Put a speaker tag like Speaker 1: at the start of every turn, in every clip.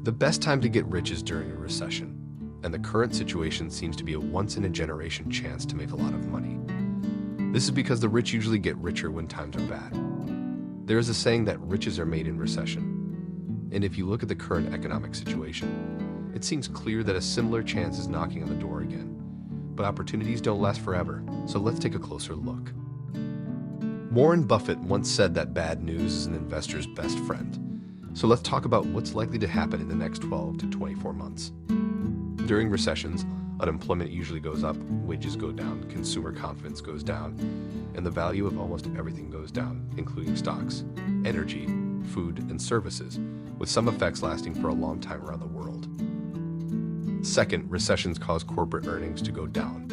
Speaker 1: The best time to get rich is during a recession, and the current situation seems to be a once-in-a-generation chance to make a lot of money. This is because the rich usually get richer when times are bad. There is a saying that riches are made in recession, and if you look at the current economic situation, it seems clear that a similar chance is knocking on the door again. But opportunities don't last forever, so let's take a closer look. Warren Buffett once said that bad news is an investor's best friend. So let's talk about what's likely to happen in the next 12 to 24 months. During recessions, unemployment usually goes up, wages go down, consumer confidence goes down, and the value of almost everything goes down, including stocks, energy, food, and services, with some effects lasting for a long time around the world. Second, recessions cause corporate earnings to go down.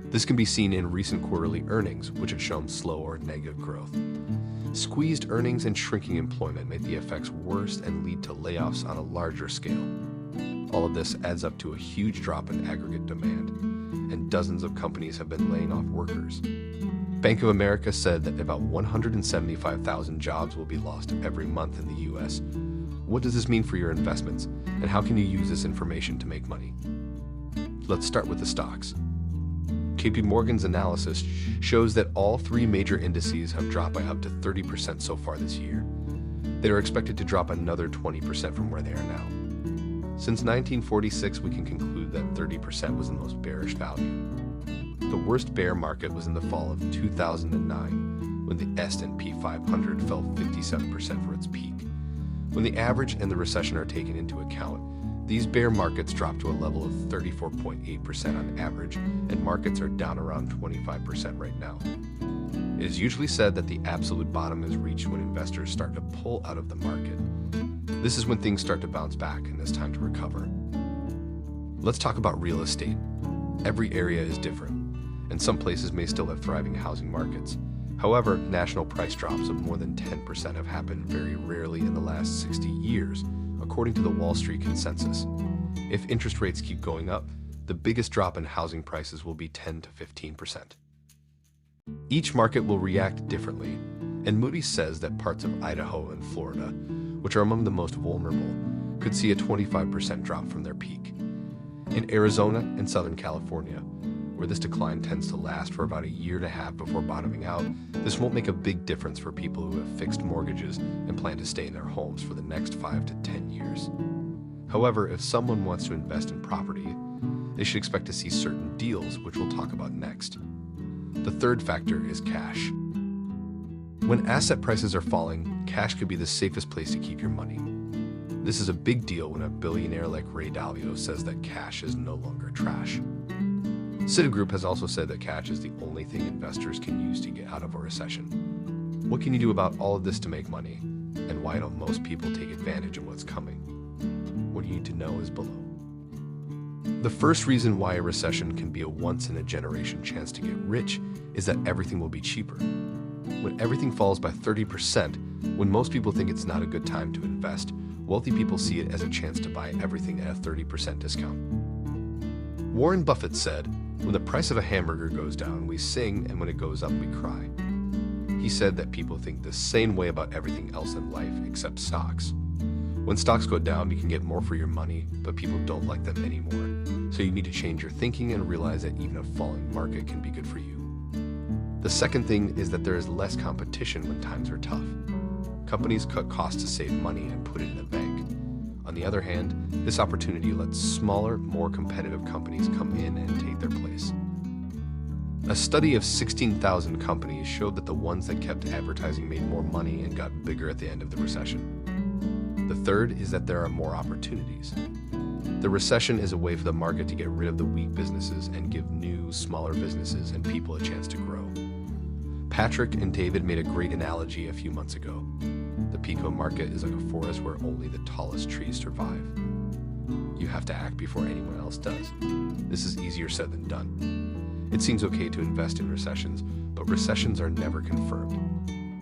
Speaker 1: This can be seen in recent quarterly earnings, which have shown slow or negative growth. Squeezed earnings and shrinking employment make the effects worse and lead to layoffs on a larger scale. All of this adds up to a huge drop in aggregate demand, and dozens of companies have been laying off workers. Bank of America said that about 175,000 jobs will be lost every month in the U.S. What does this mean for your investments, and how can you use this information to make money? Let's start with the stocks. JP Morgan's analysis shows that all three major indices have dropped by up to 30% so far this year. They are expected to drop another 20% from where they are now. Since 1946, we can conclude that 30% was the most bearish value. The worst bear market was in the fall of 2009, when the S&P 500 fell 57% for its peak. When the average and the recession are taken into account, these bear markets dropped to a level of 34.8% on average, and markets are down around 25% right now. It is usually said that the absolute bottom is reached when investors start to pull out of the market. This is when things start to bounce back and it's time to recover. Let's talk about real estate. Every area is different, and some places may still have thriving housing markets. However, national price drops of more than 10% have happened very rarely in the last 60 years, according to the Wall Street consensus. If interest rates keep going up, the biggest drop in housing prices will be 10 to 15%. Each market will react differently, and Moody says that parts of Idaho and Florida, which are among the most vulnerable, could see a 25% drop from their peak. In Arizona and Southern California, where this decline tends to last for about a year and a half before bottoming out, this won't make a big difference for people who have fixed mortgages and plan to stay in their homes for the next 5 to 10 years. However, if someone wants to invest in property, they should expect to see certain deals, which we'll talk about next. The third factor is cash. When asset prices are falling, cash could be the safest place to keep your money. This is a big deal when a billionaire like Ray Dalio says that cash is no longer trash. Citigroup has also said that cash is the only thing investors can use to get out of a recession. What can you do about all of this to make money? And why don't most people take advantage of what's coming? What you need to know is below. The first reason why a recession can be a once-in-a-generation chance to get rich is that everything will be cheaper. When everything falls by 30%, when most people think it's not a good time to invest, wealthy people see it as a chance to buy everything at a 30% discount. Warren Buffett said, "When the price of a hamburger goes down, we sing, and when it goes up, we cry." He said that people think the same way about everything else in life except stocks. When stocks go down, you can get more for your money, but people don't like them anymore. So you need to change your thinking and realize that even a falling market can be good for you. The second thing is that there is less competition when times are tough. Companies cut costs to save money and put it in the bank. On the other hand, this opportunity lets smaller, more competitive companies come in and take their place. A study of 16,000 companies showed that the ones that kept advertising made more money and got bigger at the end of the recession. The third is that there are more opportunities. The recession is a way for the market to get rid of the weak businesses and give new, smaller businesses and people a chance to grow. Patrick and David made a great analogy a few months ago. The Pico market is like a forest where only the tallest trees survive. You have to act before anyone else does. This is easier said than done. It seems okay to invest in recessions, but recessions are never confirmed.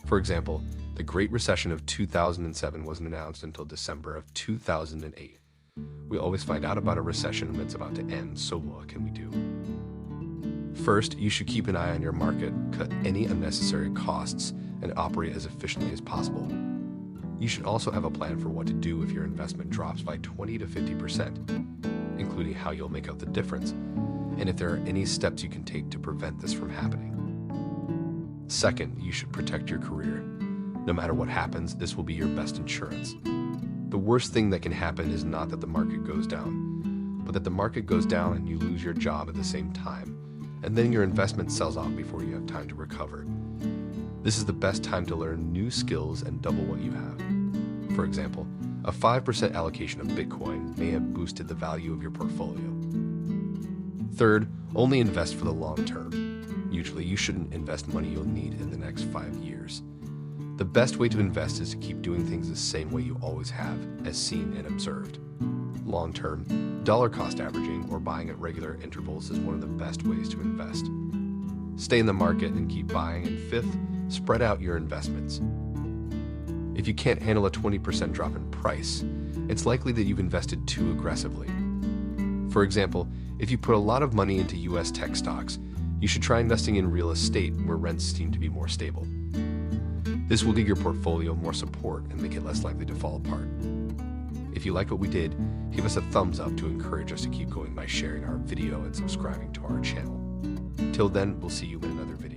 Speaker 1: For example, the Great Recession of 2007 wasn't announced until December of 2008. We always find out about a recession when it's about to end, so what can we do? First, you should keep an eye on your market, cut any unnecessary costs, and operate as efficiently as possible. You should also have a plan for what to do if your investment drops by 20 to 50%, including how you'll make up the difference, and if there are any steps you can take to prevent this from happening. Second, you should protect your career. No matter what happens, this will be your best insurance. The worst thing that can happen is not that the market goes down, but that the market goes down and you lose your job at the same time, and then your investment sells off before you have time to recover. This is the best time to learn new skills and double what you have. For example, a 5% allocation of Bitcoin may have boosted the value of your portfolio. Third, only invest for the long term. Usually, you shouldn't invest money you'll need in the next 5 years. The best way to invest is to keep doing things the same way you always have, as seen and observed. Long term, dollar cost averaging or buying at regular intervals is one of the best ways to invest. Stay in the market and keep buying. And fifth, spread out your investments. If you can't handle a 20% drop in price, it's likely that you've invested too aggressively. For example, if you put a lot of money into US tech stocks, you should try investing in real estate where rents seem to be more stable. This will give your portfolio more support and make it less likely to fall apart. If you liked what we did, give us a thumbs up to encourage us to keep going by sharing our video and subscribing to our channel. Till then, we'll see you in another video.